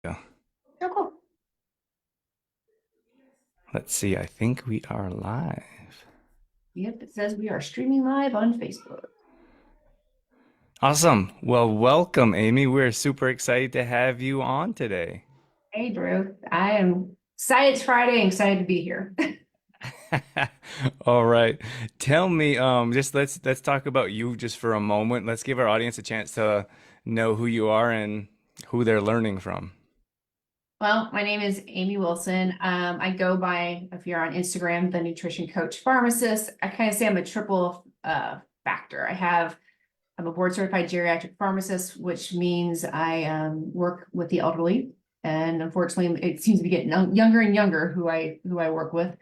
Yeah. Oh, cool. Let's see. I think we are live. Yep, it says we are streaming live on Facebook. Awesome. Well, welcome, Amy. We're super excited to have you on today. Hey, Drew. I am excited it's Friday and excited to be here. All right. Tell me, just let's talk about you just for a moment. Let's give our audience a chance to know who you are and who they're learning from. Well, my name is Amy Wilson. I go by, if you're on Instagram, the nutrition coach pharmacist. I kind of say I'm a triple factor. I'm a board certified geriatric pharmacist, which means I work with the elderly. And unfortunately, it seems to be getting younger and younger who I work with.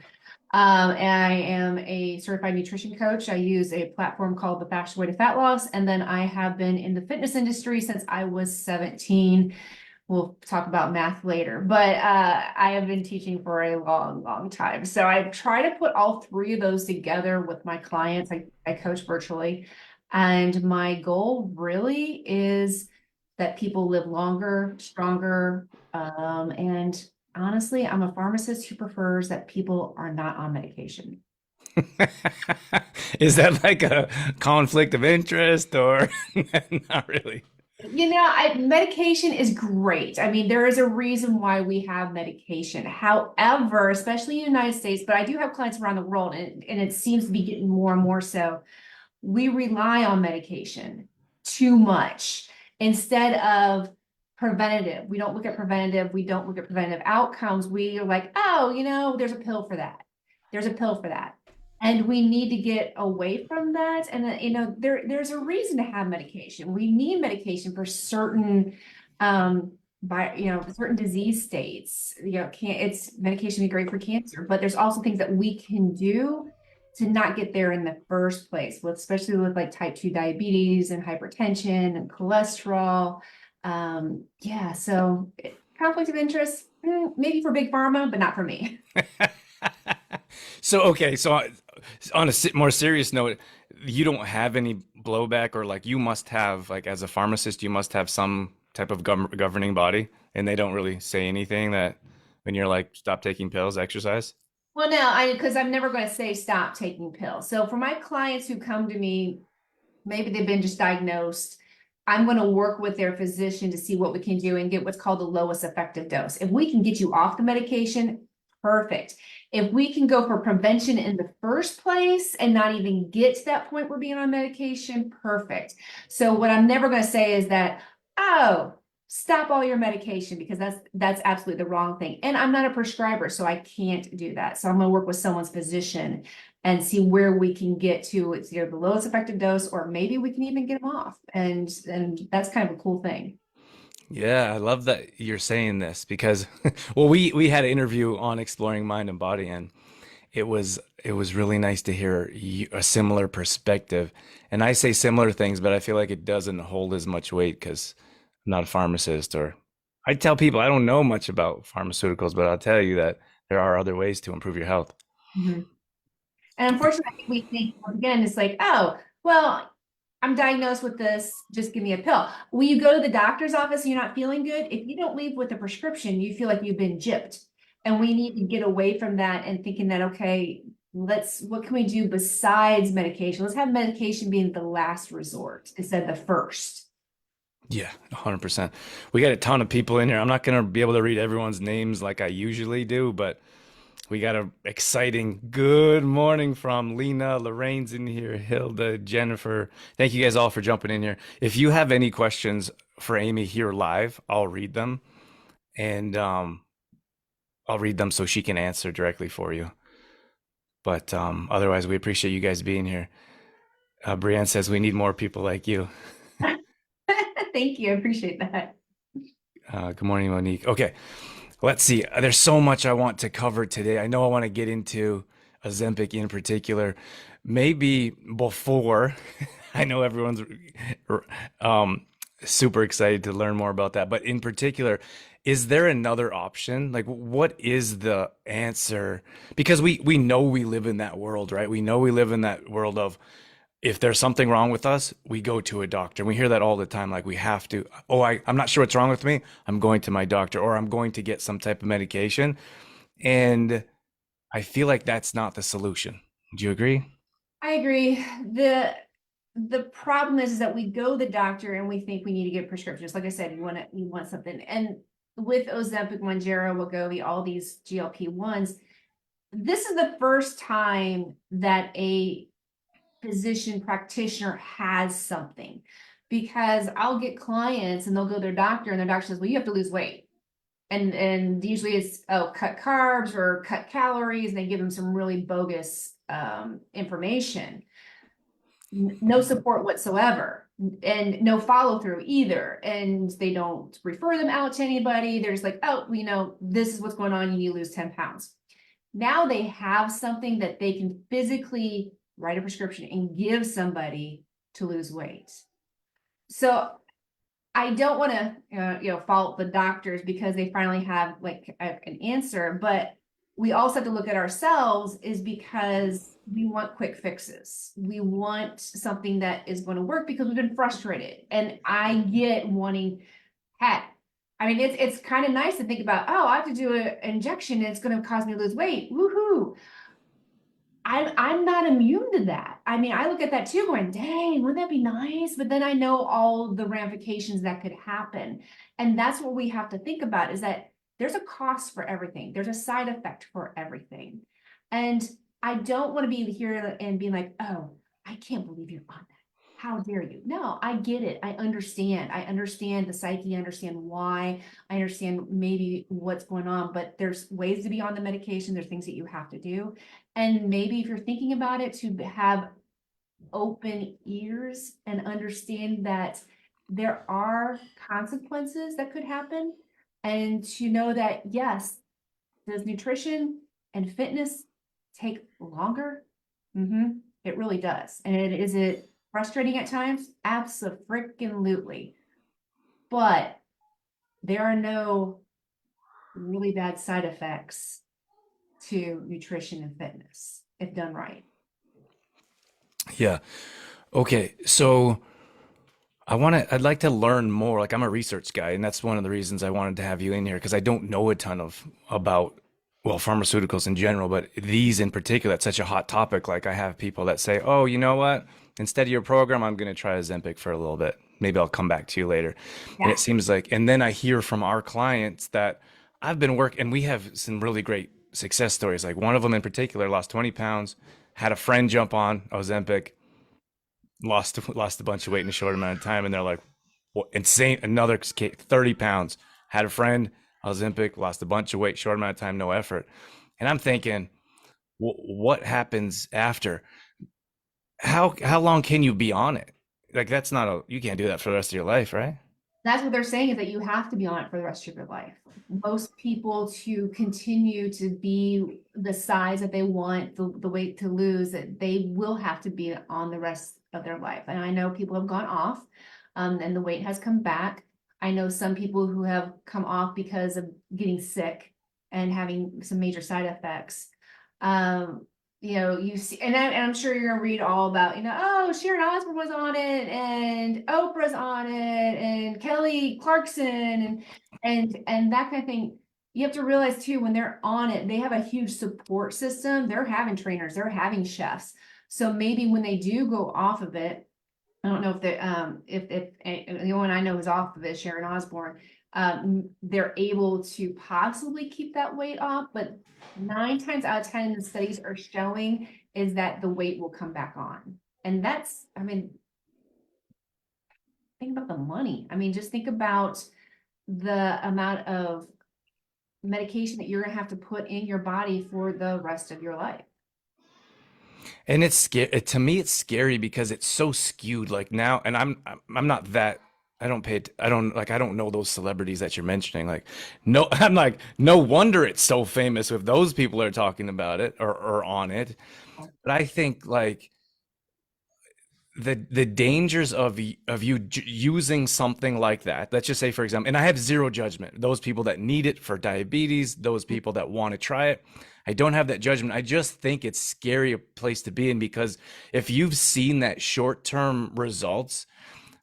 And I am a certified nutrition coach. I use a platform called the Fastest Way to Fat Loss. And then I have been in the fitness industry since I was 17. We'll talk about math later, but I have been teaching for a long, long time. So I try to put all three of those together with my clients. I coach virtually. And my goal really is that people live longer, stronger, and honestly, I'm a pharmacist who prefers that people are not on medication. Is that like a conflict of interest or not really? Medication is great. I mean, there is a reason why we have medication. However, especially in the United States, but I do have clients around the world, and it seems to be getting more and more so. We rely on medication too much instead of preventative. We don't look at preventative. We don't look at preventative outcomes. We are like, oh, there's a pill for that. There's a pill for that. And we need to get away from that. And there's a reason to have medication. We need medication for certain certain disease states. It's medication be great for cancer, but there's also things that we can do to not get there in the first place, especially with like type 2 diabetes and hypertension and cholesterol. Yeah, so conflict of interest, maybe for big pharma, but not for me. So, okay, so on a more serious note, you don't have any blowback or like you must have, like as a pharmacist, you must have some type of governing body and they don't really say anything that when you're like, stop taking pills, exercise. Well, no, because I'm never going to say stop taking pills. So for my clients who come to me, maybe they've been just diagnosed. I'm going to work with their physician to see what we can do and get what's called the lowest effective dose. If we can get you off the medication, perfect. If we can go for prevention in the first place and not even get to that point where being on medication, perfect. So what I'm never going to say is that, oh, stop all your medication, because that's absolutely the wrong thing. And I'm not a prescriber, so I can't do that. So I'm going to work with someone's physician and see where we can get to. It's either the lowest effective dose, or maybe we can even get them off. And that's kind of a cool thing. Yeah, I love that you're saying this because, well, we had an interview on exploring mind and body, and it was really nice to hear a similar perspective. And I say similar things, but I feel like it doesn't hold as much weight because I'm not a pharmacist, or I tell people I don't know much about pharmaceuticals, but I'll tell you that there are other ways to improve your health. Mhm. And unfortunately, we think, again, it's like, oh, well, I'm diagnosed with this, just give me a pill. When you go to the doctor's office and you're not feeling good, if you don't leave with a prescription, you feel like you've been gypped. And we need to get away from that and thinking that, okay, what can we do besides medication? Let's have medication being the last resort instead of the first. Yeah, 100%. We got a ton of people in here. I'm not going to be able to read everyone's names like I usually do, but we got a exciting good morning from Lena, Lorraine's in here, Hilda, Jennifer. Thank you guys all for jumping in here. If you have any questions for Amy here live, I'll read them and I'll read them so she can answer directly for you. But otherwise, we appreciate you guys being here. Brienne says we need more people like you. Thank you. I appreciate that. Good morning, Monique. Okay, let's see. There's so much I want to cover today. I know I want to get into Ozempic in particular. Maybe before, I know everyone's um, super excited to learn more about that, but in particular, is there another option? Like, what is the answer? Because we know we live in that world, right? We know we live in that world of if there's something wrong with us, we go to a doctor. And we hear that all the time. Like we have to, oh, I'm not sure what's wrong with me. I'm going to my doctor, or I'm going to get some type of medication. And I feel like that's not the solution. Do you agree? I agree. The problem is that we go to the doctor and we think we need to get prescriptions. Like I said, you want something. And with Ozempic, Mounjaro, Wegovy, all these GLP-1s, this is the first time that a physician practitioner has something. Because I'll get clients and they'll go to their doctor and their doctor says, well, you have to lose weight. And usually it's, oh, cut carbs or cut calories, and they give them some really bogus information. No support whatsoever, and no follow through either. And they don't refer them out to anybody. They're just like, oh, this is what's going on. You need to lose 10 pounds. Now they have something that they can physically write a prescription and give somebody to lose weight. So I don't want to, fault the doctors because they finally have like an answer, but we also have to look at ourselves is because we want quick fixes. We want something that is going to work because we've been frustrated. And I get wanting, heck, I mean, it's kind of nice to think about, oh, I have to do an injection and it's going to cause me to lose weight. Woohoo. I'm not immune to that. I mean, I look at that too, going, dang, wouldn't that be nice? But then I know all the ramifications that could happen. And that's what we have to think about is that there's a cost for everything. There's a side effect for everything. And I don't want to be here and being like, oh, I can't believe you're on that. How dare you? No, I get it. I understand. I understand the psyche. I understand why. I understand maybe what's going on, but there's ways to be on the medication. There's things that you have to do. And maybe if you're thinking about it, to have open ears and understand that there are consequences that could happen. And to know that, yes, does nutrition and fitness take longer? It really does. And is it frustrating at times? Absolutely. But there are no really bad side effects to nutrition and fitness if done right. Yeah. Okay. So I'd like to learn more. Like I'm a research guy, and that's one of the reasons I wanted to have you in here because I don't know a ton about, well, pharmaceuticals in general, but these in particular, it's such a hot topic. Like I have people that say, oh, you know what? Instead of your program, I'm going to try Ozempic for a little bit. Maybe I'll come back to you later. And Yeah. it seems like, and then I hear from our clients that I've been working, and we have some really great success stories. Like one of them in particular lost 20 pounds, had a friend jump on Ozempic, lost a bunch of weight in a short amount of time, and they're like, well, insane. Another 30 pounds, had a friend, Ozempic, lost a bunch of weight, short amount of time, no effort. And I'm thinking, what happens after? How long can you be on it? Like that's not a you can't do that for the rest of your life, right? That's what they're saying is that you have to be on it for the rest of your life. Most people to continue to be the size that they want, the weight to lose, that they will have to be on the rest of their life. And I know people have gone off, and the weight has come back. I know some people who have come off because of getting sick and having some major side effects. You see, and I'm sure you're gonna read all about, oh, Sharon Osbourne was on it, and Oprah's on it, and Kelly Clarkson, and that kind of thing. You have to realize too, when they're on it, they have a huge support system. They're having trainers, they're having chefs. So maybe when they do go off of it, I don't know if the only one I know who's off of it is Sharon Osbourne. They're able to possibly keep that weight off, but 9 times out of 10, the studies are showing is that the weight will come back on. And that's, I mean, think about the money. I mean, just think about the amount of medication that you're gonna have to put in your body for the rest of your life. And it's scary to me. It's scary because it's so skewed. Like now, and I'm not that. I don't pay. I don't like. I don't know those celebrities that you're mentioning. Like, no, I'm like, no wonder it's so famous if those people are talking about it or on it. But I think like the dangers of you using something like that. Let's just say, for example, and I have zero judgment. Those people that need it for diabetes, those people that want to try it, I don't have that judgment. I just think it's scary a place to be in because if you've seen that short-term results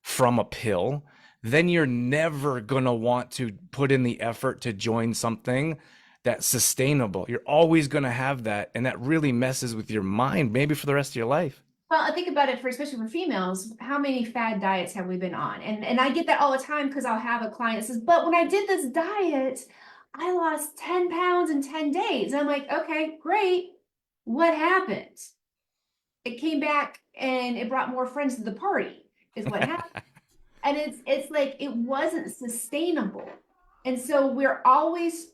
from a pill, then you're never going to want to put in the effort to join something that's sustainable. You're always going to have that, and that really messes with your mind, maybe for the rest of your life. Well, I think about it for especially for females, how many fad diets have we been on? And I get that all the time because I'll have a client that says, but when I did this diet, I lost 10 pounds in 10 days. And I'm like, okay, great. What happened? It came back and it brought more friends to the party, is what happened. And it's like it wasn't sustainable. And so we're always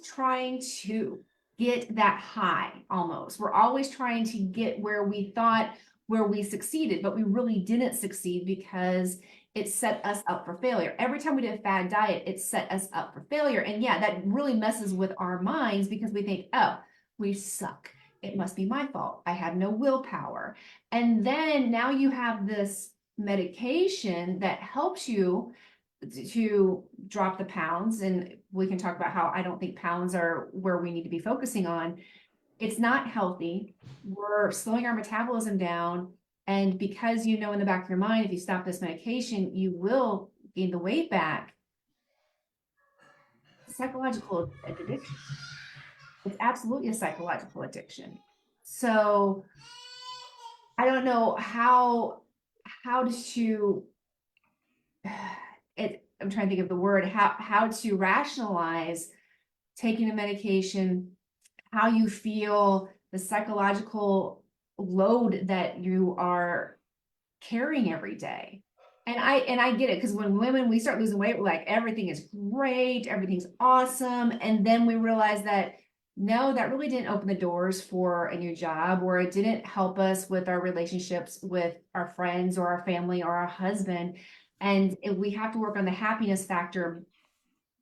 trying to get that high almost. We're always trying to get where we thought where we succeeded, but we really didn't succeed because it set us up for failure. Every time we did a fad diet, it set us up for failure. And yeah, that really messes with our minds because we think, oh, we suck. It must be my fault. I have no willpower. And then now you have this medication that helps you to drop the pounds. And we can talk about how I don't think pounds are where we need to be focusing on. It's not healthy. We're slowing our metabolism down. And because you know in the back of your mind, if you stop this medication, you will gain the weight back. Psychological addiction. It's absolutely a psychological addiction. So I don't know how to I'm trying to think of the word, how to rationalize taking a medication, how you feel, the psychological load that you are carrying every day. And I get it, because when women, we start losing weight, we're like, everything is great, everything's awesome. And then we realize that no, that really didn't open the doors for a new job, or it didn't help us with our relationships with our friends or our family or our husband. And we have to work on the happiness factor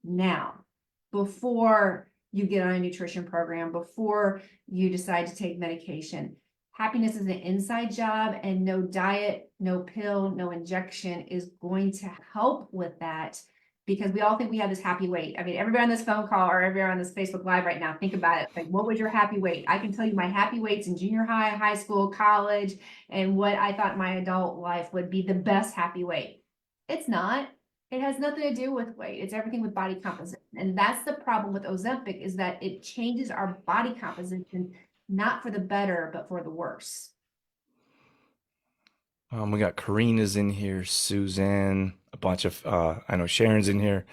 now, before you get on a nutrition program, before you decide to take medication. Happiness is an inside job, and no diet, no pill, no injection is going to help with that, because we all think we have this happy weight. I mean, everybody on this phone call or everybody on this Facebook Live right now, think about it. Like, what was your happy weight? I can tell you my happy weights in junior high, high school, college, and what I thought my adult life would be the best happy weight. It's not. It has nothing to do with weight. It's everything with body composition. And that's the problem with Ozempic, is that it changes our body composition, not for the better, but for the worse. We got Karina's in here, Suzanne, a bunch of I know Sharon's in here.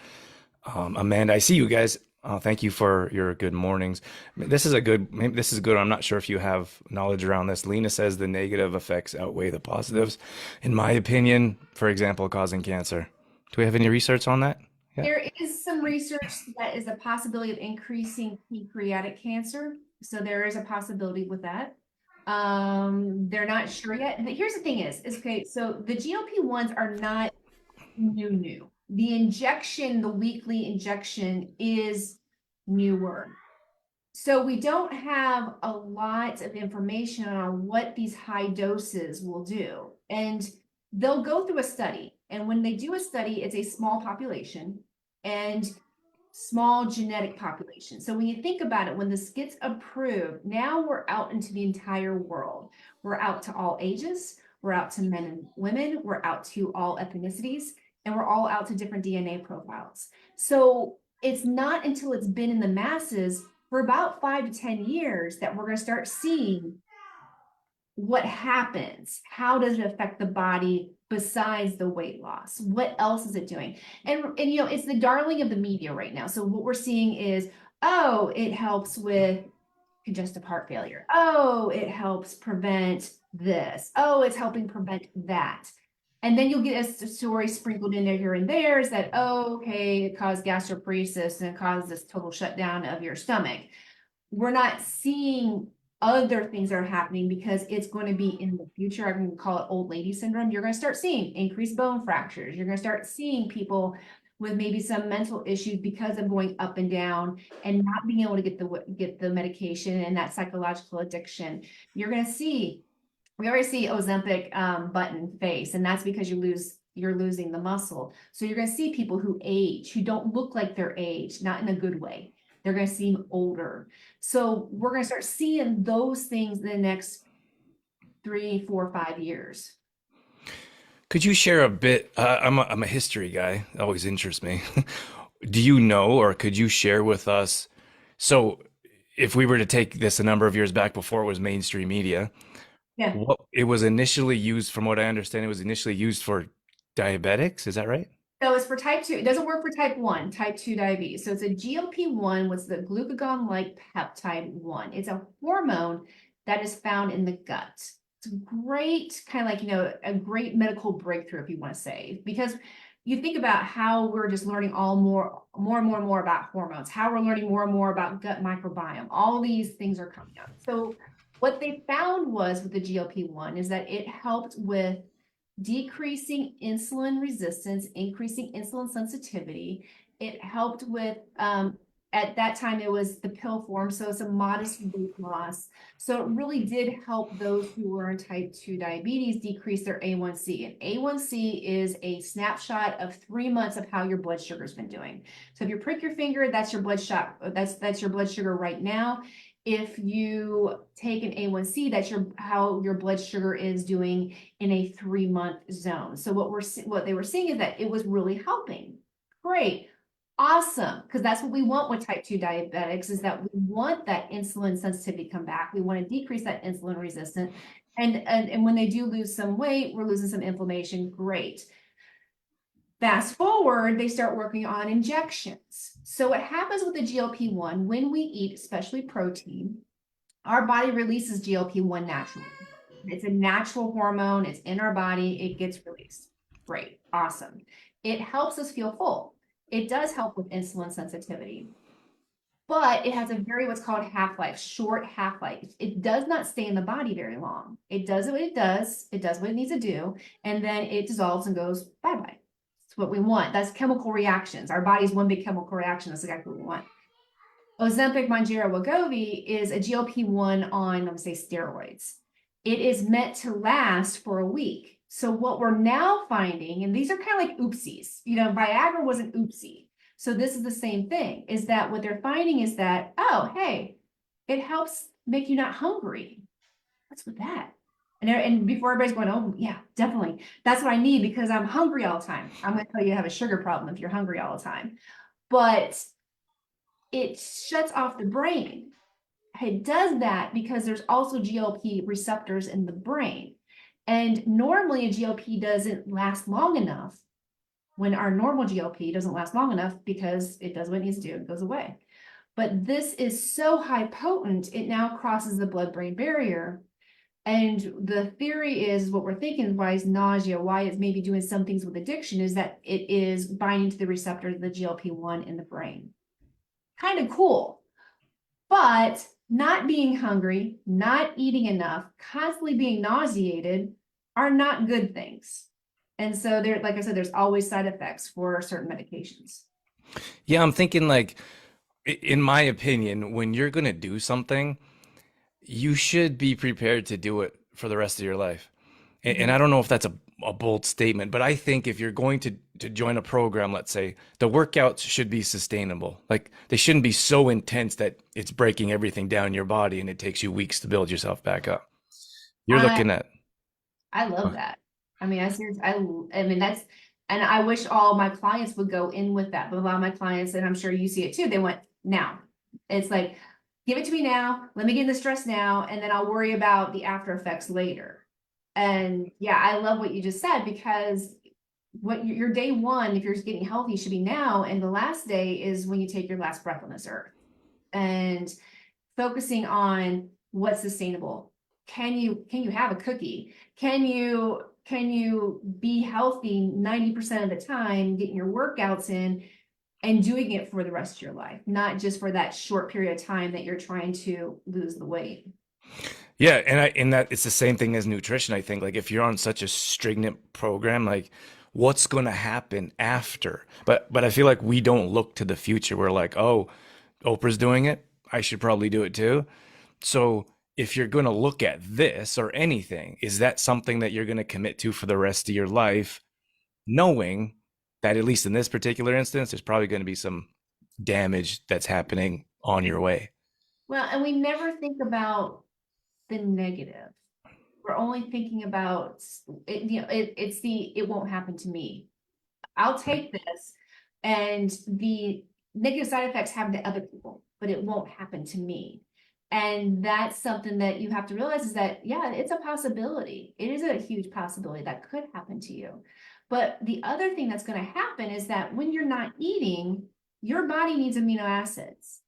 Amanda, I see you guys. Thank you for your good mornings. This is a good, maybe this is good. I'm not sure if you have knowledge around this. Lena says the negative effects outweigh the positives. In my opinion, for example, causing cancer. Do we have any research on that? Yeah. There is some research that is a possibility of increasing pancreatic cancer. So there is a possibility with that. They're not sure yet. But here's the thing is okay, so the GLP-1s are not new. The injection, the weekly injection, is newer. So we don't have a lot of information on what these high doses will do. And they'll go through a study. And when they do a study, it's a small population and small genetic population. So when you think about it, when this gets approved, now we're out into the entire world. We're out to all ages. We're out to men and women. We're out to all ethnicities. And we're all out to different DNA profiles. So it's not until it's been in the masses for about 5 to 10 years that we're going to start seeing what happens. How does it affect the body besides the weight loss? What else is it doing? And you know, it's the darling of the media right now. So what we're seeing is, oh, it helps with congestive heart failure. Oh, it helps prevent this. Oh, it's helping prevent that. And then you'll get a story sprinkled in there here and there, is that, oh, okay, it caused gastroparesis and it caused this total shutdown of your stomach. We're not seeing other things that are happening because it's going to be in the future. I'm going to call it old lady syndrome. You're going to start seeing increased bone fractures. You're going to start seeing people with maybe some mental issues because of going up and down and not being able to get the medication and that psychological addiction. You're going to see We already see Ozempic button face, and that's because you're losing the muscle. So you're going to see people who age, who don't look like their age, not in a good way. They're going to seem older. So we're going to start seeing those things in the next 3, 4, 5 years. Could you share a bit? I'm a history guy. It always interests me. Do you know, or could you share with us? So, if we were to take this a number of years back before it was mainstream media, Yeah. what it was initially used, from what I understand, it was initially used for diabetics. Is that right? So it's for type 2. It doesn't work for type 1, type 2 diabetes. So it's a GLP-1, what's the glucagon-like peptide 1. It's a hormone that is found in the gut. It's great, kind of like, a great medical breakthrough, if you want to say, because you think about how we're just learning more about hormones, how we're learning more and more about gut microbiome. All these things are coming up. So what they found was with the GLP-1 is that it helped with decreasing insulin resistance, increasing insulin sensitivity. It helped with, at that time, it was the pill form, so it's a modest weight loss. So it really did help those who were in type 2 diabetes decrease their A1C. And A1C is a snapshot of 3 months of how your blood sugar's been doing. So if you prick your finger, that's your blood shot, that's your blood sugar right now. If you take an A1C, that's how your blood sugar is doing in a 3-month zone. So what they were seeing is that it was really helping. Great, awesome, because that's what we want with type 2 diabetics, is that we want that insulin sensitivity to come back. We want to decrease that insulin resistance. And when they do lose some weight, we're losing some inflammation. Great. Fast forward, they start working on injections. So what happens with the GLP-1, when we eat, especially protein, our body releases GLP-1 naturally. It's a natural hormone. It's in our body. It gets released. Great. Awesome. It helps us feel full. It does help with insulin sensitivity, but it has a what's called half-life, short half-life. It does not stay in the body very long. It does what it does. It does what it needs to do. And then it dissolves and goes bye-bye. That's what we want. That's chemical reactions. Our body's one big chemical reaction. That's exactly what we want. Ozempic, Mounjaro, Wegovy is a GLP-1 on, I'm going to say, steroids. It is meant to last for a week. So what we're now finding, and these are kind of like oopsies, Viagra was an oopsie. So this is the same thing, is that what they're finding is that, oh, hey, it helps make you not hungry. What's with that? And before everybody's going, oh, yeah, definitely. That's what I need because I'm hungry all the time. I'm going to tell you have a sugar problem if you're hungry all the time. But it shuts off the brain. It does that because there's also GLP receptors in the brain. And normally a GLP doesn't last long enough, when our normal GLP doesn't last long enough because it does what it needs to do, it goes away. But this is so high potent, it now crosses the blood-brain barrier. And the theory is, what we're thinking, why is nausea, why it's maybe doing some things with addiction, is that it is binding to the receptor of the GLP-1 in the brain. Kind of cool. But not being hungry, not eating enough, constantly being nauseated are not good things. And so there, like I said, there's always side effects for certain medications. Yeah, I'm thinking like, in my opinion, when you're gonna do something, you should be prepared to do it for the rest of your life. And Mhm. I don't know if that's a bold statement, but I think if you're going to join a program, let's say, the workouts should be sustainable. Like they shouldn't be so intense that it's breaking everything down in your body and it takes you weeks to build yourself back up. You're I looking at, I love oh, that. I mean, I seriously, I mean, and I wish all my clients would go in with that, but a lot of my clients, and I'm sure you see it too, they went now. It's like, give it to me now, let me get in the stress now, and then I'll worry about the after effects later. And yeah, I love what you just said, because what your day one, if you're just getting healthy, should be now, and the last day is when you take your last breath on this earth. And focusing on what's sustainable. Can you have a cookie? Can you be healthy 90% of the time, getting your workouts in and doing it for the rest of your life, not just for that short period of time that you're trying to lose the weight. yeah, and that it's the same thing as nutrition. I think like if you're on such a stringent program, like what's going to happen after? But I feel like we don't look to the future. We're like, oh, Oprah's doing it. I should probably do it too. So if you're going to look at this or anything, is that something that you're going to commit to for the rest of your life, knowing that at least in this particular instance, there's probably going to be some damage that's happening on your way? Well, and we never think about the negative. We're only thinking about it, it's the it won't happen to me. I'll take this, and the negative side effects happen to other people, but it won't happen to me. And that's something that you have to realize is that, yeah, it's a possibility. It is a huge possibility that could happen to you. But the other thing that's going to happen is that when you're not eating, your body needs amino acids.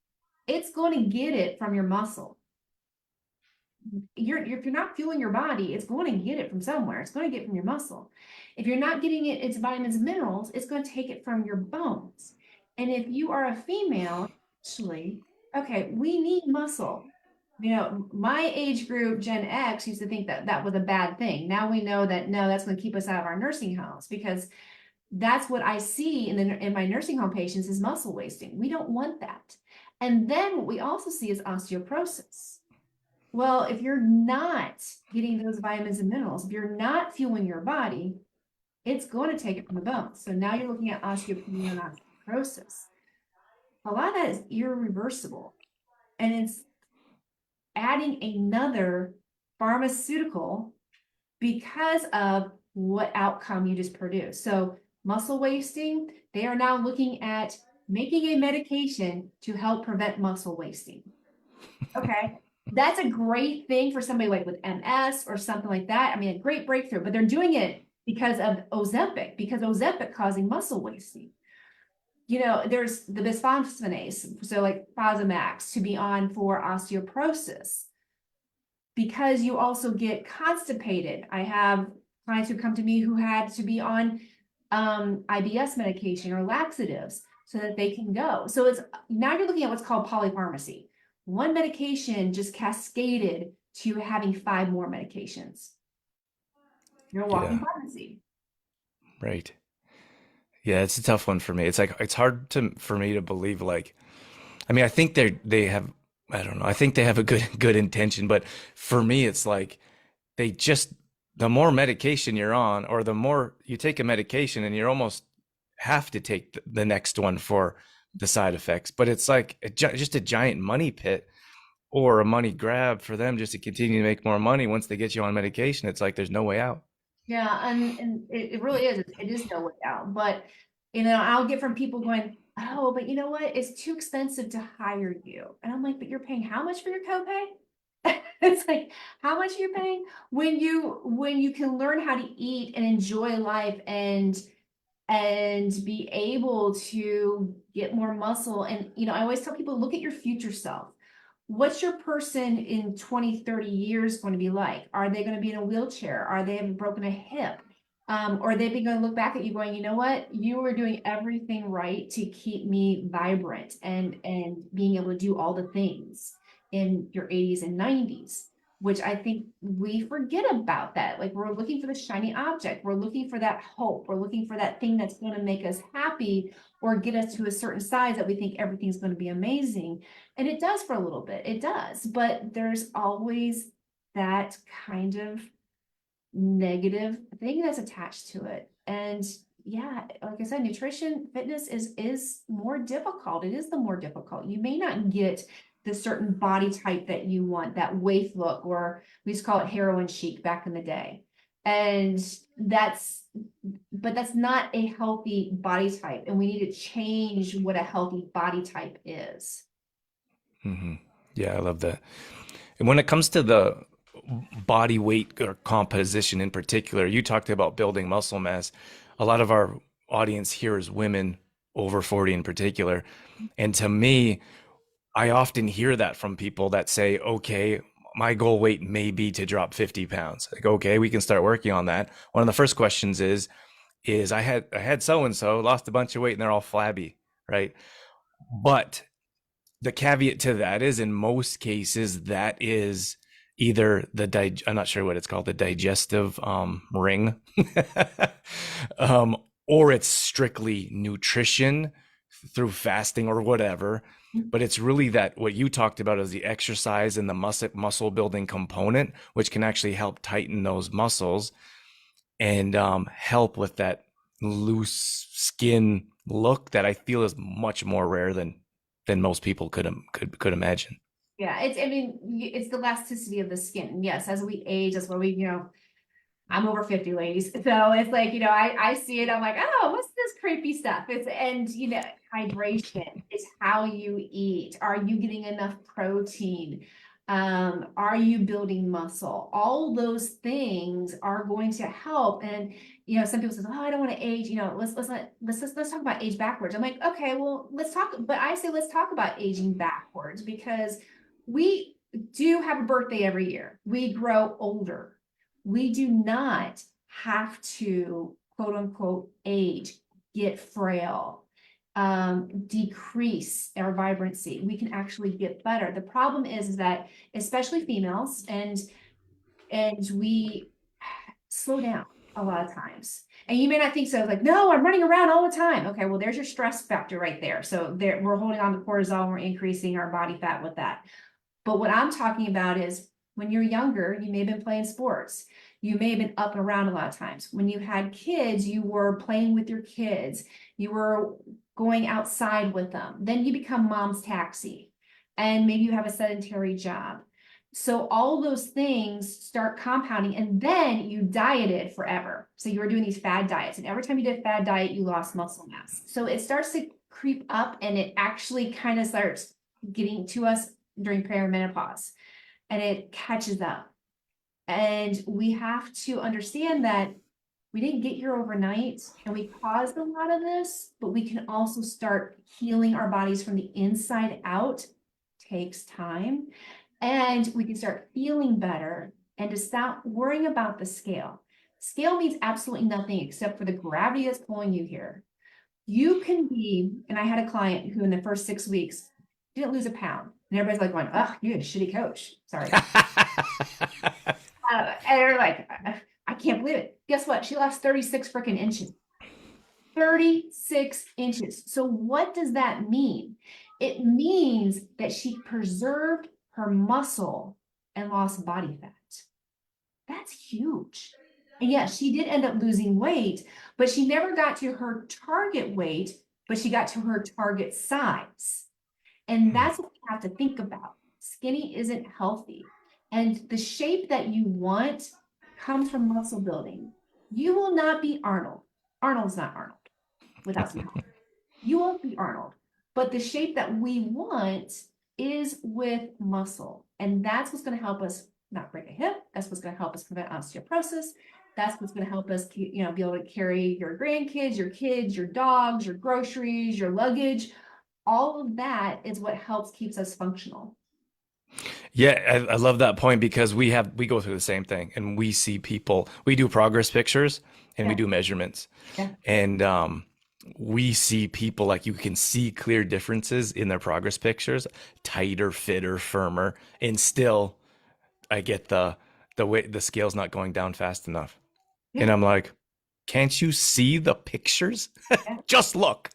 It's going to get it from your muscle. If you're not fueling your body, it's going to get it from somewhere. It's going to get it from your muscle. If you're not getting its vitamins and minerals, it's going to take it from your bones. And if you are a female, actually, okay, we need muscle. My age group, Gen X, used to think that that was a bad thing. Now we know that no, that's going to keep us out of our nursing homes, because that's what I see in my nursing home patients is muscle wasting. We don't want that. And then what we also see is osteoporosis. Well, if you're not getting those vitamins and minerals, if you're not fueling your body, it's going to take it from the bones. So now you're looking at osteopenia and osteoporosis. A lot of that is irreversible. And it's adding another pharmaceutical because of what outcome you just produced. So muscle wasting, they are now looking at making a medication to help prevent muscle wasting. Okay. That's a great thing for somebody like with MS or something like that. I mean, a great breakthrough, but they're doing it because of Ozempic, because Ozempic causing muscle wasting. There's the bisphosphonates, so like Fosamax, to be on for osteoporosis, because you also get constipated. I have clients who come to me who had to be on IBS medication or laxatives so that they can go. So it's now you're looking at what's called polypharmacy. One medication just cascaded to having 5 more medications. You're a walking Yeah, pharmacy. right. Yeah, it's a tough one for me. It's like it's hard to for me to believe like I mean, I think they have I don't know. I think they have a good intention, but for me it's like they just the more medication you're on or the more you take a medication and you almost have to take the next one for the side effects, but it's like just a giant money pit or a money grab for them just to continue to make more money once they get you on medication. It's like there's no way out. Yeah, and it really is. It is no way out. But I'll get from people going, oh, but you know what? It's too expensive to hire you. And I'm like, but you're paying how much for your copay? It's like, how much are you paying when you can learn how to eat and enjoy life and be able to get more muscle. And I always tell people, look at your future self. What's your person in 20, 30 years going to be like? Are they going to be in a wheelchair? Are they having broken a hip? Or are they going to look back at you going, you know what? You were doing everything right to keep me vibrant and being able to do all the things in your 80s and 90s, which I think we forget about that. Like, we're looking for the shiny object. We're looking for that hope. We're looking for that thing that's going to make us happy or get us to a certain size that we think everything's going to be amazing. And it does for a little bit. It does. But there's always that kind of negative thing that's attached to it. And yeah, like I said, nutrition, fitness is more difficult. It is the more difficult. You may not get the certain body type that you want, that waif look, or we used to call it heroin chic back in the day. And but that's not a healthy body type. And we need to change what a healthy body type is. Hmm. Yeah, I love that. And when it comes to the body weight or composition in particular, you talked about building muscle mass. A lot of our audience here is women over 40 in particular. And to me, I often hear that from people that say, okay, my goal weight may be to drop 50 pounds. Like, okay, we can start working on that. One of the first questions is I had so and so lost a bunch of weight and they're all flabby, right? But the caveat to that is in most cases that is either I'm not sure what it's called, the digestive ring, or it's strictly nutrition through fasting or whatever. But it's really that what you talked about is the exercise and the muscle building component, which can actually help tighten those muscles and help with that loose skin look that I feel is much more rare than most people could imagine. Yeah, it's, I mean, it's the elasticity of the skin. Yes, as we age, that's where we, I'm over 50, ladies. So it's like, I see it, I'm like, oh, what's this creepy stuff? And hydration is how you eat. Are you getting enough protein? Are you building muscle? All those things are going to help. And some people say, oh, I don't want to age. Let's talk about age backwards. I'm like, okay, well, let's talk. But I say, let's talk about aging backwards, because we do have a birthday every year. We grow older. We do not have to, quote unquote, age, get frail, decrease our vibrancy. We can actually get better. The problem is that, especially females, and we slow down a lot of times. And you may not think so, like, no, I'm running around all the time. Okay, well, there's your stress factor right there. So we're holding on to cortisol, and we're increasing our body fat with that. But what I'm talking about is, when you're younger, you may have been playing sports. You may have been up and around a lot of times. When you had kids, you were playing with your kids. You were going outside with them. Then you become mom's taxi, and maybe you have a sedentary job. So all those things start compounding, and then you dieted forever. So you were doing these fad diets, and every time you did a fad diet, you lost muscle mass. So it starts to creep up, and it actually kind of starts getting to us during perimenopause, and it catches up. And we have to understand that we didn't get here overnight, and we caused a lot of this, but we can also start healing our bodies from the inside out. Takes time. And we can start feeling better, and to stop worrying about the scale. Scale means absolutely nothing except for the gravity that's pulling you here. You can be, and I had a client who in the first 6 weeks didn't lose a pound. And everybody's like going, oh, you're a shitty coach. Sorry. And they're like, I can't believe it. Guess what? She lost 36 freaking inches. 36 inches. So what does that mean? It means that she preserved her muscle and lost body fat. That's huge. And yes, she did end up losing weight, but she never got to her target weight, but she got to her target size. And that's what we have to think about. Skinny isn't healthy. And the shape that you want comes from muscle building. You will not be Arnold. Arnold's not Arnold without some help. You won't be Arnold. But the shape that we want is with muscle. And that's what's going to help us not break a hip. That's what's going to help us prevent osteoporosis. That's what's going to help us, be able to carry your grandkids, your kids, your dogs, your groceries, your luggage. All of that is what keeps us functional. Yeah, I love that point because we go through the same thing, and we see people. We do progress pictures and we Yeah. do measurements, Yeah. and we see people, like, you can see clear differences in their progress pictures, tighter, fitter, firmer, and still I get the way the scale's not going down fast enough, and Yeah. I'm like, can't you see the pictures? Yeah. Just look.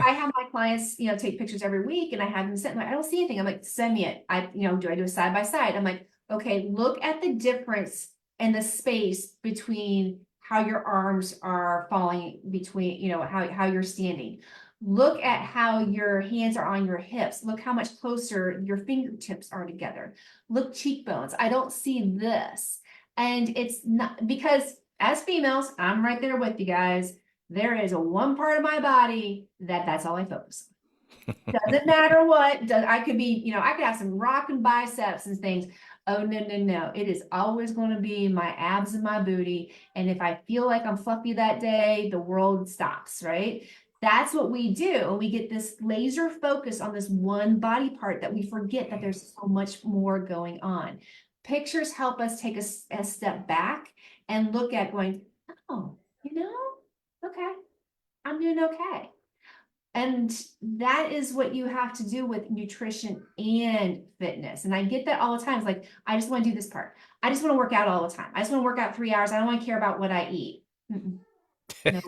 I have my clients, take pictures every week, and I have them sent. Like, I don't see anything. I'm like, send me it. Do I do a side by side? I'm like, okay, look at the difference and the space between how your arms are falling between, how you're standing. Look at how your hands are on your hips. Look how much closer your fingertips are together. Look, cheekbones. I don't see this. And it's not because, as females, I'm right there with you guys. There is a one part of my body that's all I focus on. Doesn't matter what. I could be, I could have some rocking biceps and things. Oh, no, no, no. It is always going to be my abs and my booty. And if I feel like I'm fluffy that day, the world stops, right? That's what we do. And we get this laser focus on this one body part that we forget that there's so much more going on. Pictures help us take a step back and look at going, oh, okay, I'm doing okay. And that is what you have to do with nutrition and fitness. And I get that all the time. It's like, I just want to do this part. I just want to work out all the time. I just want to work out 3 hours. I don't want to care about what I eat. No,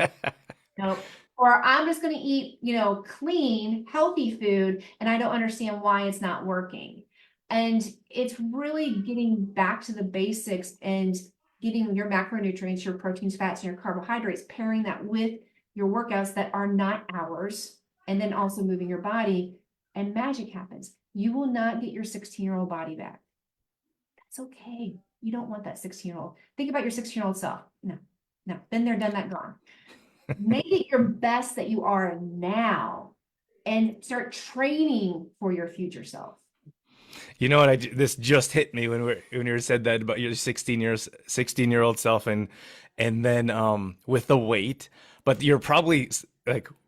nope. Or I'm just going to eat, clean, healthy food, and I don't understand why it's not working. And it's really getting back to the basics and getting your macronutrients, your proteins, fats, and your carbohydrates, pairing that with your workouts that are not hours, and then also moving your body, and magic happens. You will not get your 16-year-old body back. That's okay. You don't want that 16-year-old. Think about your 16-year-old self. No, no, been there, done that, gone. Make it your best that you are now and start training for your future self. You know what? This just hit me when you said that about your 16-year old self, and then with the weight, but you're probably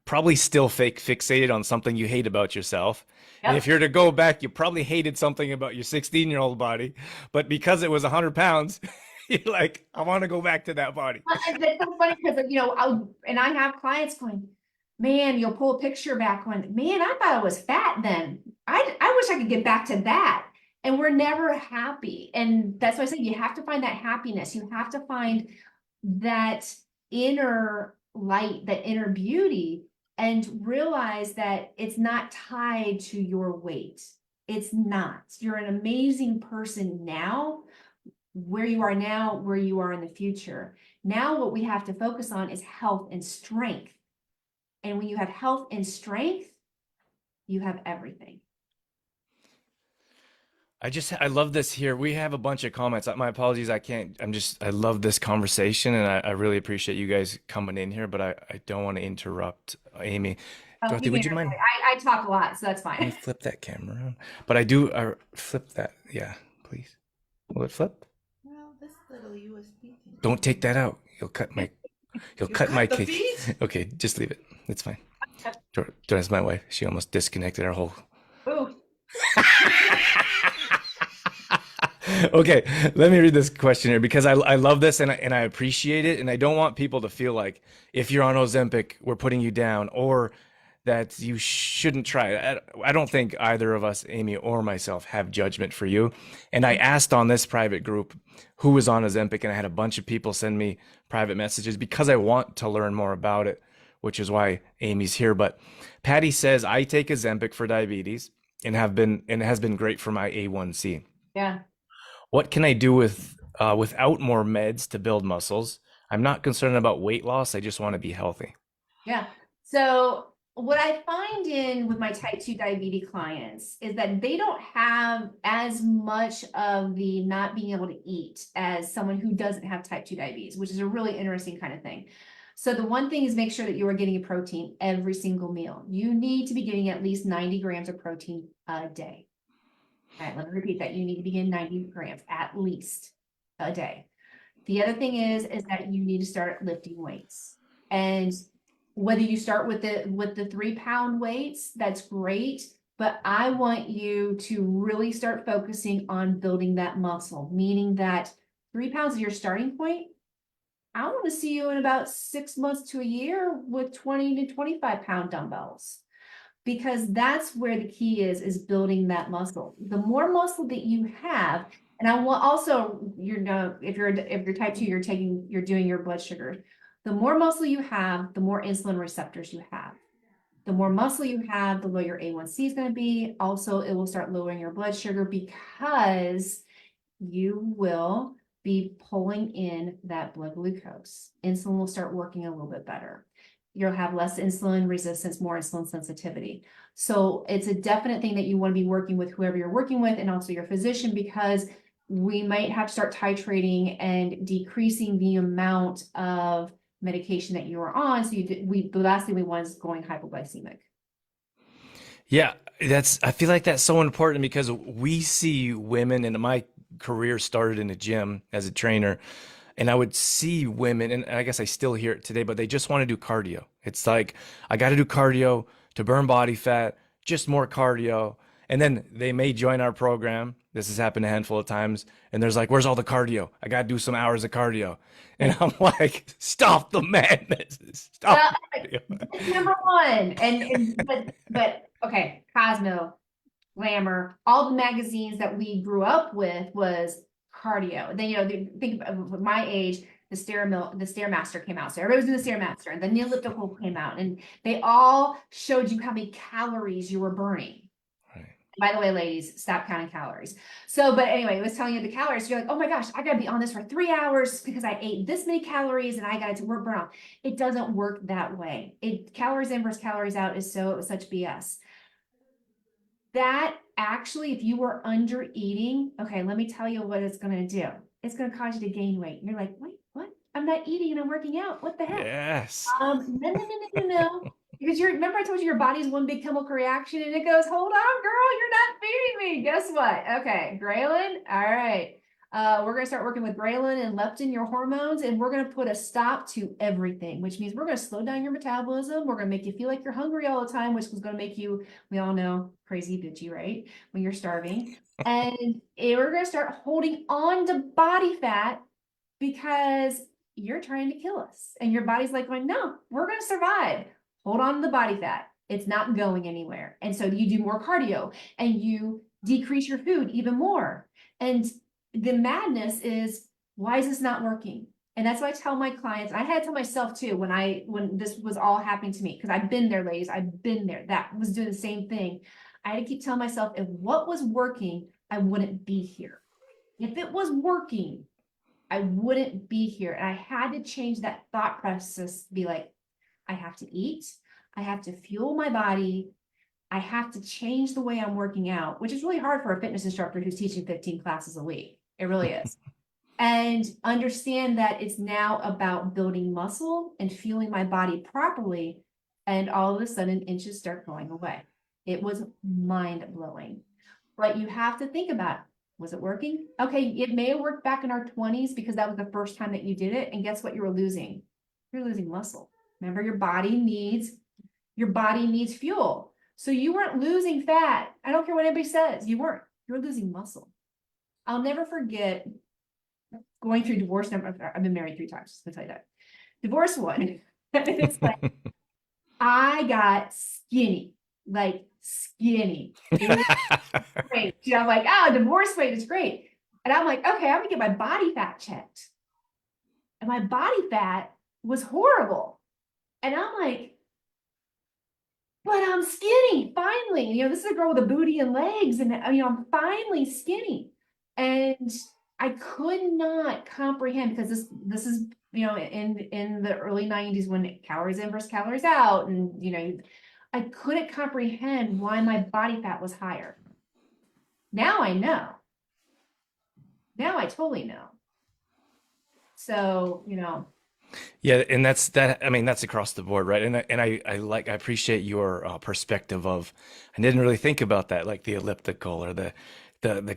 probably still fixated on something you hate about yourself. And if Yep. you're to go back, you probably hated something about your 16-year-old body, but because it was 100 pounds, you're like, I want to go back to that body. And it's so funny because, I have clients going, man, you'll pull a picture back going, man, I thought I was fat then. I wish I could get back to that. And we're never happy. And that's why I said you have to find that happiness. You have to find that inner light, that inner beauty, and realize that it's not tied to your weight. It's not. You're an amazing person now, where you are now, where you are in the future. Now, what we have to focus on is health and strength. And when you have health and strength, you have everything. I love this here. We have a bunch of comments. My apologies. I love this conversation, and I really appreciate you guys coming in here, but I don't want to interrupt Amy. Oh, Dorothy, would you mind? I talk a lot, so that's Let me fine. flip that camera around. But flip that. Yeah, please. Will it flip? Well, this little USB thing. Don't take that out. You'll You cut my cut the cake. feed? Okay, just leave it. It's fine. Jordan's my wife. She almost disconnected our whole. Ooh. Okay, let me read this question here because I love this and I appreciate it, and I don't want people to feel like if you're on Ozempic, we're putting you down, or that you shouldn't try it. I don't think either of us, Amy or myself, have judgment for you. And I asked on this private group who was on Ozempic, and I had a bunch of people send me private messages because I want to learn more about it, which is why Amy's here. But Patty says I take Ozempic for diabetes and it has been great for my A1C. Yeah. What can I do without more meds to build muscles? I'm not concerned about weight loss. I just want to be healthy. Yeah. So what I find with my type 2 diabetes clients is that they don't have as much of the not being able to eat as someone who doesn't have type 2 diabetes, which is a really interesting kind of thing. So the one thing is make sure that you are getting a protein every single meal. You need to be getting at least 90 grams of protein a day. All right, let me repeat that. You need to be getting 90 grams at least a day. The other thing is that you need to start lifting weights. And whether you start with the 3-pound weights, that's great. But I want you to really start focusing on building that muscle, meaning that 3 pounds is your starting point. I want to see you in about 6 months to a year with 20 to 25-pound dumbbells, because that's where the key is building that muscle. The more muscle that you have, and I want also, if you're type 2, you're doing your blood sugar. The more muscle you have, the more insulin receptors you have. The more muscle you have, the lower your A1C is going to be. Also, it will start lowering your blood sugar because you will be pulling in that blood glucose. Insulin will start working a little bit better. You'll have less insulin resistance, more insulin sensitivity. So it's a definite thing that you want to be working with whoever you're working with, and also your physician, because we might have to start titrating and decreasing the amount of medication that you are on. So the last thing we want is going hypoglycemic. Yeah, I feel like that's so important because we see women, and my career started in a gym as a trainer, and I would see women, and I guess I still hear it today, but they just want to do cardio. It's like, I got to do cardio to burn body fat, just more cardio. And then they may join our program. This has happened a handful of times. And there's like, where's all the cardio? I got to do some hours of cardio. And I'm like, stop the madness. Stop Well, the cardio. that's number one. But okay, Cosmo, Glamour, all the magazines that we grew up with was cardio. And then, think of my age, the Stairmaster came out. So everybody was doing the Stairmaster, and then the elliptical came out, and they all showed you how many calories you were burning. Right. By the way, ladies, stop counting calories. So, but anyway, it was telling you the calories. You're like, oh my gosh, I gotta be on this for 3 hours because I ate this many calories and I got to work burn off. It doesn't work that way. Calories in versus calories out is such BS. That actually, if you were under eating, okay, let me tell you what it's gonna do. It's gonna cause you to gain weight. You're like, wait, what? I'm not eating and I'm working out. What the heck? Yes. No. Because remember I told you your body's one big chemical reaction and it goes, hold on, girl, you're not feeding me. Guess what? Okay, ghrelin. All right. We're going to start working with ghrelin and leptin, your hormones, and we're going to put a stop to everything, which means we're going to slow down your metabolism. We're going to make you feel like you're hungry all the time, which is going to make you, we all know, crazy bitchy, right? When you're starving. And we're going to start holding on to body fat because you're trying to kill us. And your body's like going, no, we're going to survive. Hold on to the body fat. It's not going anywhere. And so you do more cardio and you decrease your food even more. And the madness is, why is this not working? And that's what I tell my clients. I had to tell myself too, when this was all happening to me, because I've been there, ladies, I've been there. That was doing the same thing. I had to keep telling myself, if what was working, I wouldn't be here. If it was working, I wouldn't be here. And I had to change that thought process, be like, I have to eat, I have to fuel my body, I have to change the way I'm working out, which is really hard for a fitness instructor who's teaching 15 classes a week. It really is. And understand that it's now about building muscle and fueling my body properly. And all of a sudden, inches start going away. It was mind-blowing. But you have to think about, was it working? Okay, it may have worked back in our 20s because that was the first time that you did it. And guess what you were losing? You're losing muscle. Remember, your body needs fuel. So you weren't losing fat. I don't care what anybody says. You weren't. You're losing muscle. I'll never forget going through divorce. I've been married 3 times. I'll tell you that. Divorce one. It's like I got skinny, like skinny. It was great. I'm like, oh, divorce weight is great. And I'm like, okay, I'm gonna get my body fat checked. And my body fat was horrible. And I'm like, but I'm skinny, finally. This is a girl with a booty and legs, and I'm finally skinny. And I could not comprehend, because this is, in the early 90s when calories in versus calories out, and I couldn't comprehend why my body fat was higher. Now I know. Now I totally know. So, Yeah, and that's that. I mean, that's across the board, right? I appreciate your perspective of. I didn't really think about that, like the elliptical or the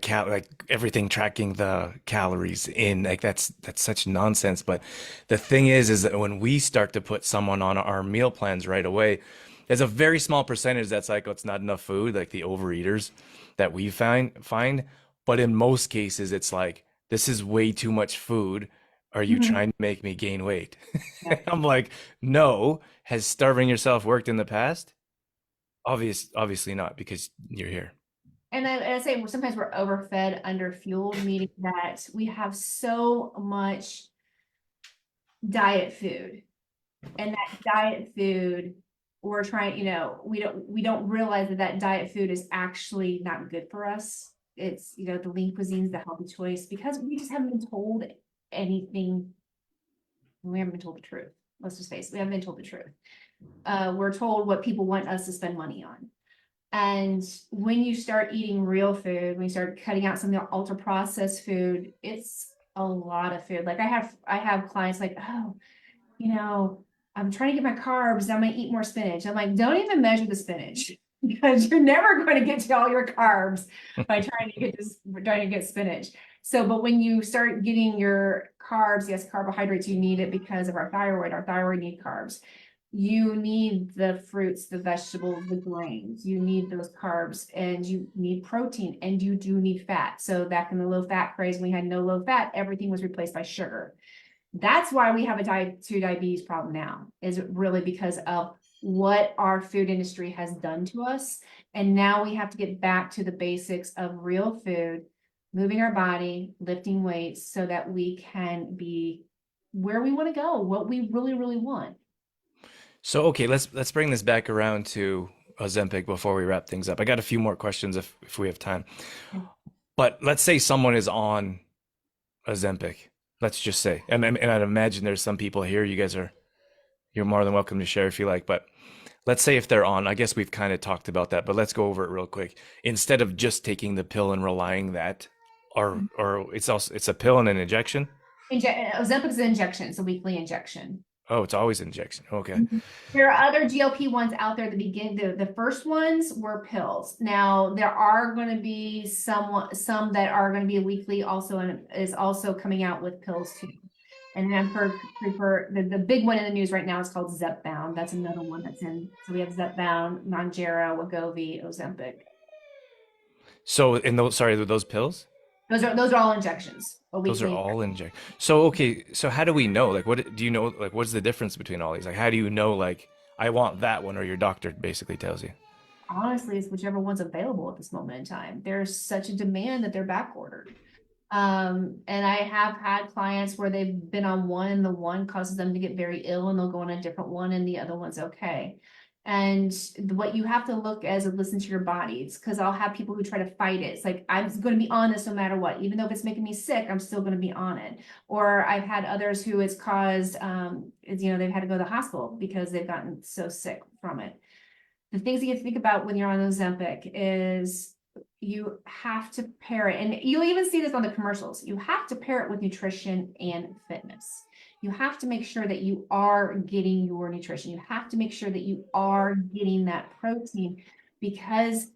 cal, like everything tracking the calories in. Like that's such nonsense. But the thing is that when we start to put someone on our meal plans right away, there's a very small percentage that's like, oh, it's not enough food, like the overeaters that we find. But in most cases, it's like, this is way too much food. Are you trying to make me gain weight? Yeah. I'm like, no. Has starving yourself worked in the past? Obviously not, because you're here. And I say sometimes we're overfed, underfueled, meaning that we have so much diet food, and that diet food we're trying, we don't realize that diet food is actually not good for us. It's, the lean cuisine is the healthy choice, because we just haven't been told anything. We haven't been told the truth. Let's just face it, we haven't been told the truth. We're told what people want us to spend money on. And when you start eating real food, when you start cutting out some of the ultra processed food, it's a lot of food. Like I have clients like, oh, I'm trying to get my carbs, I'm gonna eat more spinach. I'm like, don't even measure the spinach, because you're never going to get to all your carbs by trying to get spinach. So, but when you start getting your carbs, yes, carbohydrates, you need it because of our thyroid. Our thyroid needs carbs. You need the fruits, the vegetables, the grains. You need those carbs, and you need protein, and you do need fat. So back in the low fat craze, when we had no low fat, everything was replaced by sugar. That's why we have a type 2 diabetes problem now, is really because of what our food industry has done to us. And now we have to get back to the basics of real food, moving our body, lifting weights, so that we can be where we want to go, what we really, really want. So okay, let's bring this back around to Ozempic before we wrap things up. I got a few more questions if we have time. But let's say someone is on Ozempic. Let's just say, and I'd imagine there's some people here. You're more than welcome to share if you like. But let's say if they're on, I guess we've kind of talked about that, but let's go over it real quick. Instead of just taking the pill and relying that, or it's a pill and an injection. Ozempic is an injection. It's a weekly injection. Oh, it's always injection. Okay. There are other GLP-1s out there that begin, the first ones were pills. Now there are going to be some that are going to be weekly also, and is also coming out with pills too. And I've prefer the big one in the news right now is called Zepbound. That's another one that's in. So we have Zepbound, Mounjaro, Wegovy, Ozempic. So in those, sorry, those pills? Those are all injections. Those are all inject. So okay, so how do we know? Like, what do you know? Like, what's the difference between all these? Like, how do you know? Like, I want that one, or your doctor basically tells you. Honestly, it's whichever one's available at this moment in time. There's such a demand that they're back ordered. And I have had clients where they've been on one and the one causes them to get very ill and they'll go on a different one and the other one's okay. And what you have to look as and listen to your bodies, because I'll have people who try to fight it. It's like, I'm going to be on this no matter what, even though if it's making me sick, I'm still going to be on it. Or I've had others who it's caused, they've had to go to the hospital because they've gotten so sick from it. The things that you have to think about when you're on Ozempic is you have to pair it, and you'll even see this on the commercials. You have to pair it with nutrition and fitness. You have to make sure that you are getting your nutrition. You have to make sure that you are getting that protein, because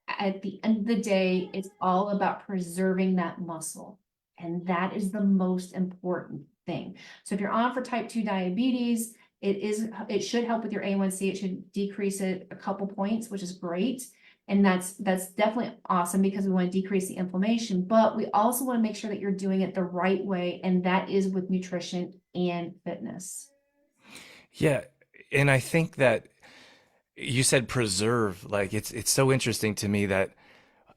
at the end of the day, it's all about preserving that muscle. And that is the most important thing. So if you're on for type 2 diabetes, it should help with your A1C. It should decrease it a couple points, which is great. And that's definitely awesome because we want to decrease the inflammation, but we also want to make sure that you're doing it the right way. And that is with nutrition and fitness. Yeah, and I think that you said preserve. Like, it's so interesting to me that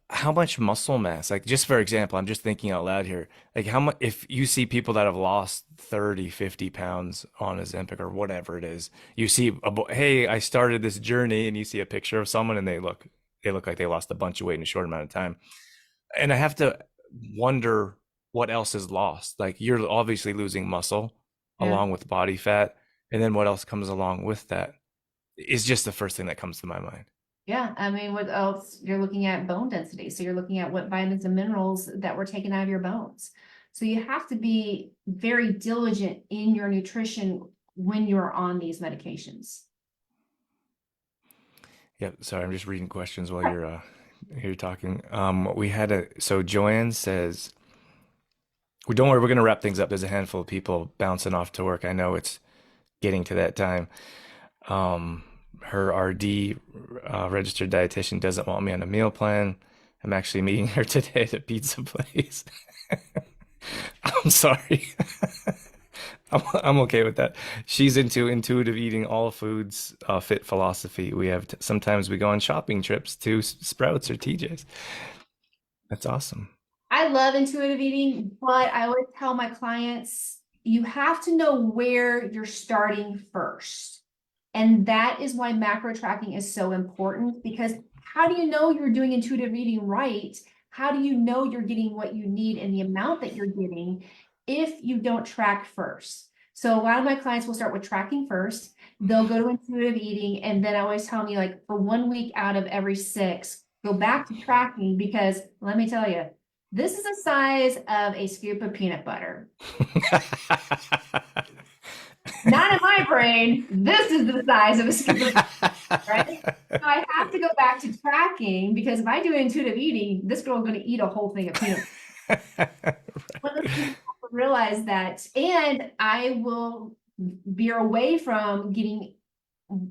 how much muscle mass, like just for example, I'm just thinking out loud here, like how much, if you see people that have lost 30, 50 pounds on Ozempic or whatever it is, you see hey, I started this journey, and you see a picture of someone and they look like they lost a bunch of weight in a short amount of time. And I have to wonder what else is lost. Like, you're obviously losing muscle along with body fat, and then what else comes along with that is just the first thing that comes to my mind. Yeah, I mean, what else? You're looking at bone density. So you're looking at what vitamins and minerals that were taken out of your bones. So you have to be very diligent in your nutrition when you're on these medications. Yeah, sorry, I'm just reading questions while you're talking. So Joanne says, well, don't worry, we're gonna wrap things up. There's a handful of people bouncing off to work. I know it's getting to that time. Her RD, registered dietitian, doesn't want me on a meal plan. I'm actually meeting her today at a pizza place. I'm sorry. I'm okay with that. She's into intuitive eating, all foods, fit philosophy. Sometimes we go on shopping trips to Sprouts or TJ's. That's awesome. I love intuitive eating, but I always tell my clients, you have to know where you're starting first. And that is why macro tracking is so important, because how do you know you're doing intuitive eating right? How do you know you're getting what you need and the amount that you're getting if you don't track first? So a lot of my clients will start with tracking first. They'll go to intuitive eating, and then I always tell me, like, for 1 week out of every 6, go back to tracking, because let me tell you, this is the size of a scoop of peanut butter. Not in my brain. This is the size of a scoop of peanut butter, right? So I have to go back to tracking, because if I do intuitive eating, this girl is going to eat a whole thing of peanut butter. Right. Realize that, and I will veer away from getting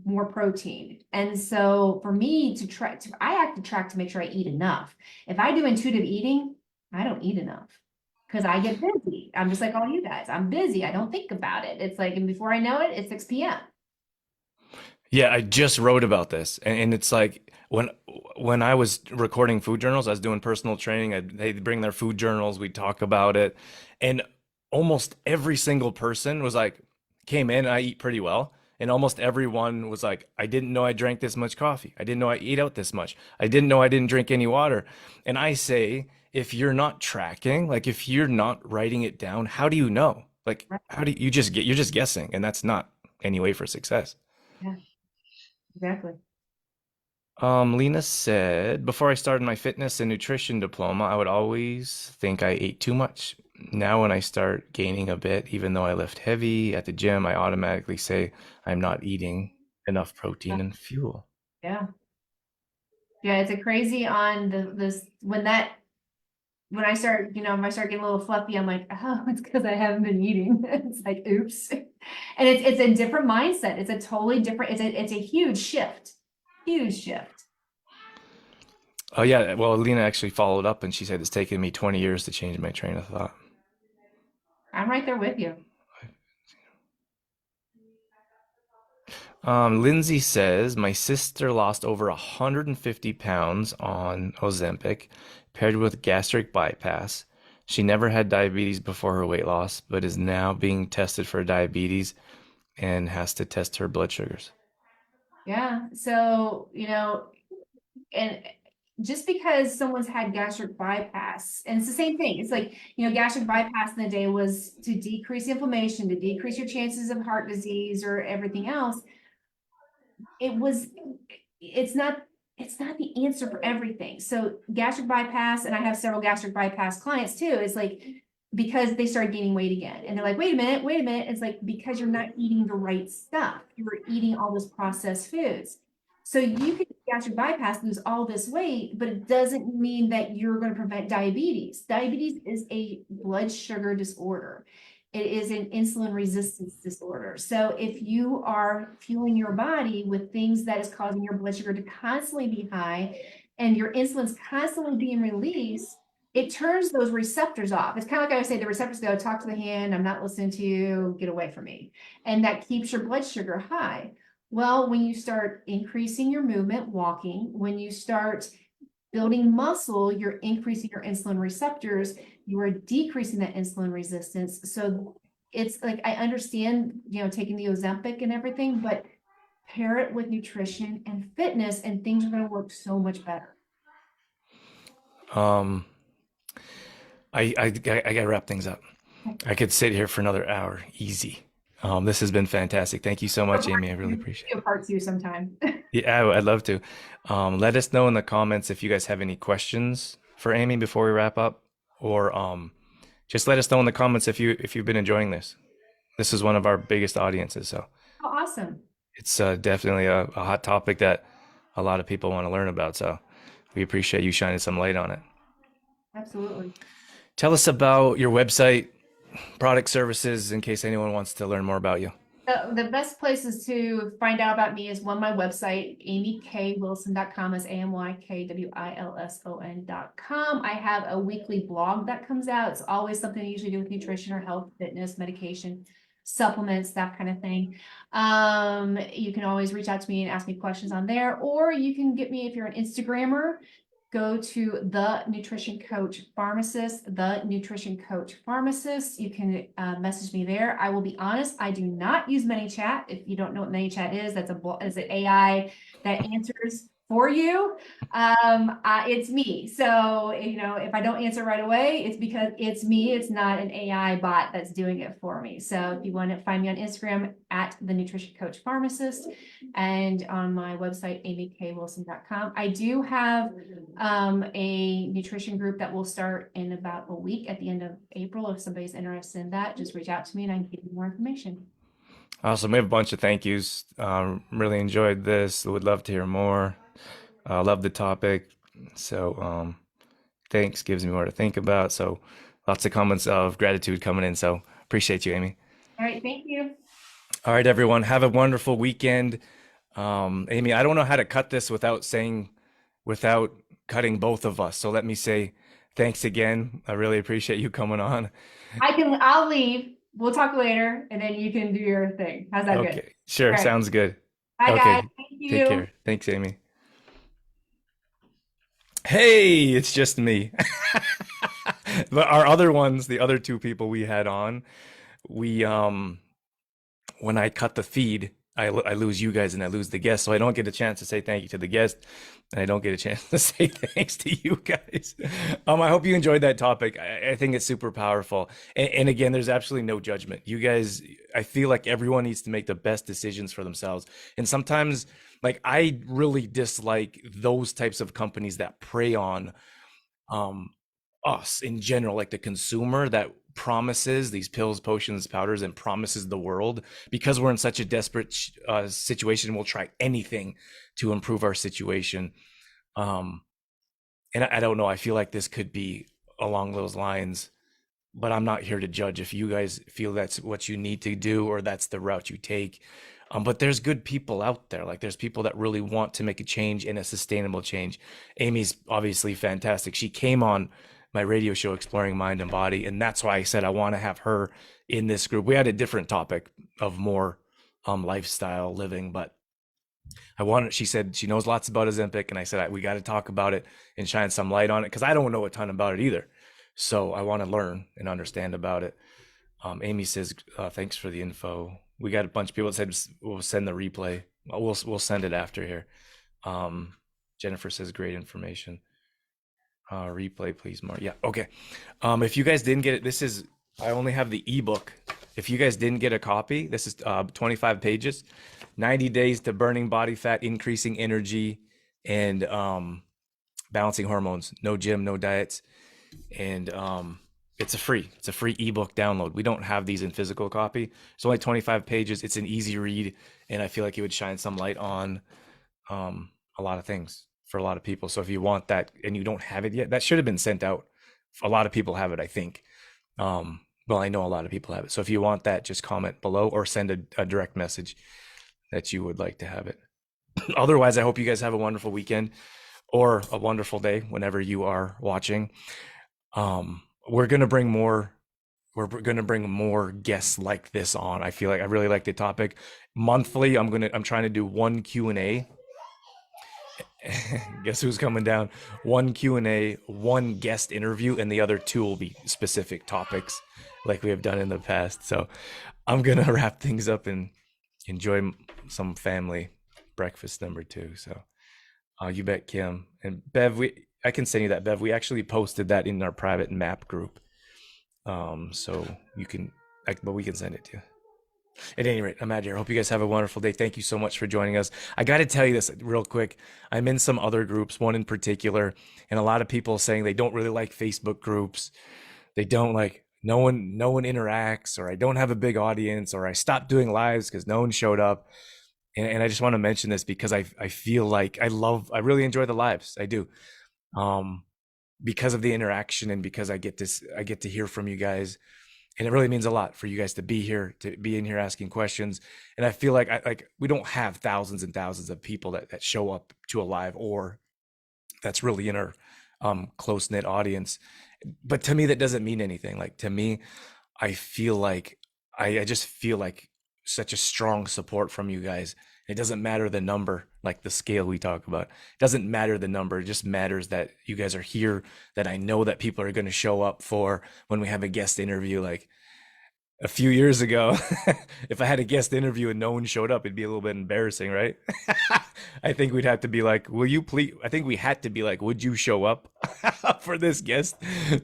more protein. And so for me to track, I have to track to make sure I eat enough. If I do intuitive eating, I don't eat enough because I get busy. I'm just like all you guys. I'm busy. I don't think about it. It's like, and before I know it, it's 6 p.m. Yeah, I just wrote about this, and it's like when I was recording food journals, I was doing personal training. They'd bring their food journals, we'd talk about it, and almost every single person was like, came in, I eat pretty well. And almost everyone was like, I didn't know I drank this much coffee. I didn't know I ate out this much. I didn't know I didn't drink any water. And I say, if you're not tracking, like if you're not writing it down, how do you know? Like, Right. how do you just get, you're just guessing, and that's not any way for success. Yeah, exactly. Lena said, before I started my fitness and nutrition diploma, I would always think I ate too much. Now, when I start gaining a bit, even though I lift heavy at the gym, I automatically say I'm not eating enough protein and fuel. Yeah. Yeah, it's a crazy on this when I start, when I start getting a little fluffy, I'm like, oh, it's because I haven't been eating. It's like, oops. And it's a different mindset. It's a totally different, it's a huge shift. Huge shift. Oh, yeah. Well, Lena actually followed up and she said it's taken me 20 years to change my train of thought. I'm right there with you. Lindsay says, my sister lost over 150 pounds on Ozempic paired with gastric bypass. She never had diabetes before her weight loss, but is now being tested for diabetes and has to test her blood sugars. Yeah. So, and just because someone's had gastric bypass, and it's the same thing. It's like, gastric bypass in the day was to decrease inflammation, to decrease your chances of heart disease or everything else. It's not the answer for everything. So gastric bypass, and I have several gastric bypass clients too, is like because they start gaining weight again. And they're like, wait a minute. It's like because you're not eating the right stuff. You're eating all those processed foods. So you can gastric bypass, lose all this weight, but it doesn't mean that you're going to prevent diabetes. Diabetes is a blood sugar disorder. It is an insulin resistance disorder. So if you are fueling your body with things that is causing your blood sugar to constantly be high and your insulin's constantly being released, it turns those receptors off. It's kind of like I would say the receptors go, talk to the hand, I'm not listening to you, get away from me. And that keeps your blood sugar high. Well, when you start increasing your movement, walking, when you start building muscle, you're increasing your insulin receptors, you are decreasing that insulin resistance. So it's like, I understand, taking the Ozempic and everything, but pair it with nutrition and fitness and things are going to work so much better. Um, I gotta wrap things up. I could sit here for another hour, easy. This has been fantastic. Thank you so much, Amy. I really appreciate it. Do a part two sometime. Yeah, I'd love to. Let us know in the comments if you guys have any questions for Amy before we wrap up, or just let us know in the comments if you've been enjoying this. This is one of our biggest audiences, so Oh, awesome. it's definitely a hot topic that a lot of people want to learn about. So we appreciate you shining some light on it. Absolutely. Tell us about your website, product services, in case anyone wants to learn more about you. The best places to find out about me is my website, amykwilson.com, is AMYKWILSON.com. I have a weekly blog that comes out. It's always something I usually do with nutrition or health, fitness, medication, supplements, that kind of thing. You can always reach out to me and ask me questions on there, or you can get me if you're an Instagrammer. Go to the Nutrition Coach Pharmacist, the Nutrition Coach Pharmacist. You can message me there. I will be honest, I do not use ManyChat. If you don't know what ManyChat is, that's an AI that answers for you. It's me. So, if I don't answer right away, it's because it's me. It's not an AI bot that's doing it for me. So if you want to find me on Instagram at the Nutrition Coach Pharmacist and on my website, amykwilson.com. I do have a nutrition group that will start in about a week at the end of April. If somebody's interested in that, just reach out to me and I can give you more information. Awesome. We have a bunch of thank yous. Really enjoyed this. Would love to hear more. Love the topic. So thanks gives me more to think about. So lots of comments of gratitude coming in. So appreciate you, Amy. All right. Thank you. All right, everyone. Have a wonderful weekend. Amy, I don't know how to cut this without cutting both of us. So let me say thanks again. I really appreciate you coming on. I'll leave. We'll talk later and then you can do your thing. How's that good? Okay, sure. All right. Sounds good. Bye, Okay, guys. Thank take you. care. Thanks, Amy. Hey, it's just me. But our other ones, the other two people we had on, we when I cut the feed, I lose you guys and I lose the guest, so I don't get a chance to say thank you to the guest, and I don't get a chance to say thanks to you guys. I hope you enjoyed that topic. I think it's super powerful, and again, there's absolutely no judgment. You guys, I feel like everyone needs to make the best decisions for themselves, and sometimes, like I really dislike those types of companies that prey on um us in general, like the consumer that promises these pills, potions, powders, and promises the world because we're in such a desperate situation. We'll try anything to improve our situation. Um, and I don't know. I feel like this could be along those lines, but I'm not here to judge if you guys feel that's what you need to do or that's the route you take. But there's good people out there. Like there's people that really want to make a change and a sustainable change. Amy's obviously fantastic. She came on my radio show, Exploring Mind and Body, and that's why I said I want to have her in this group. We had a different topic of more lifestyle living, but she said she knows lots about Ozempic, and I said we got to talk about it and shine some light on it because I don't know a ton about it either. So I want to learn and understand about it. Amy says, thanks for the info. We got a bunch of people that said we'll send the replay. We'll send it after here. Jennifer says great information. Replay, please, Mark. Yeah, okay. If you guys didn't get it, I only have the ebook. If you guys didn't get a copy, this is 25 pages, 90 days to burning body fat, increasing energy, and balancing hormones. No gym, no diets, and it's a free ebook download. We don't have these in physical copy. It's only 25 pages. It's an easy read, and I feel like it would shine some light on a lot of things for a lot of people. So if you want that and you don't have it yet, that should have been sent out. A lot of people have it, I think. Well, I know a lot of people have it. So if you want that, just comment below or send a direct message that you would like to have it. Otherwise, I hope you guys have a wonderful weekend or a wonderful day whenever you are watching. We're going to bring more guests like this on. I feel like I really like the topic. Monthly, I'm trying to do one Q&A. Guess who's coming down? One Q&A, one guest interview, and the other two will be specific topics like we have done in the past. So I'm going to wrap things up and enjoy some family breakfast number 2. So you bet, Kim. And Bev, I can send you that, Bev. We actually posted that in our private map group. So you can, but we can send it to you. At any rate, I'm out here. I hope you guys have a wonderful day. Thank you so much for joining us. I got to tell you this real quick. I'm in some other groups, one in particular, and a lot of people saying they don't really like Facebook groups. They don't like, no one interacts, or I don't have a big audience, or I stopped doing lives because no one showed up. And I just want to mention this because I feel like I really enjoy the lives. I do. Because of the interaction and because I get to hear from you guys. And it really means a lot for you guys to be here, to be in here asking questions. And I feel like we don't have thousands and thousands of people that show up to a live or that's really in our close-knit audience. But to me, that doesn't mean anything. Like to me, I feel like I just feel like such a strong support from you guys. It doesn't matter the number, like the scale we talk about. It doesn't matter the number. It just matters that you guys are here, that I know that people are going to show up for when we have a guest interview. Like a few years ago, if I had a guest interview and no one showed up, it'd be a little bit embarrassing, right? I think we'd have to be like, will you please? I think we had to be like, would you show up for this guest?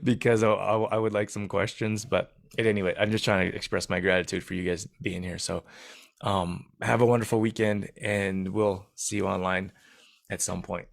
Because I would like some questions. But at any rate, I'm just trying to express my gratitude for you guys being here. So have a wonderful weekend, and we'll see you online at some point.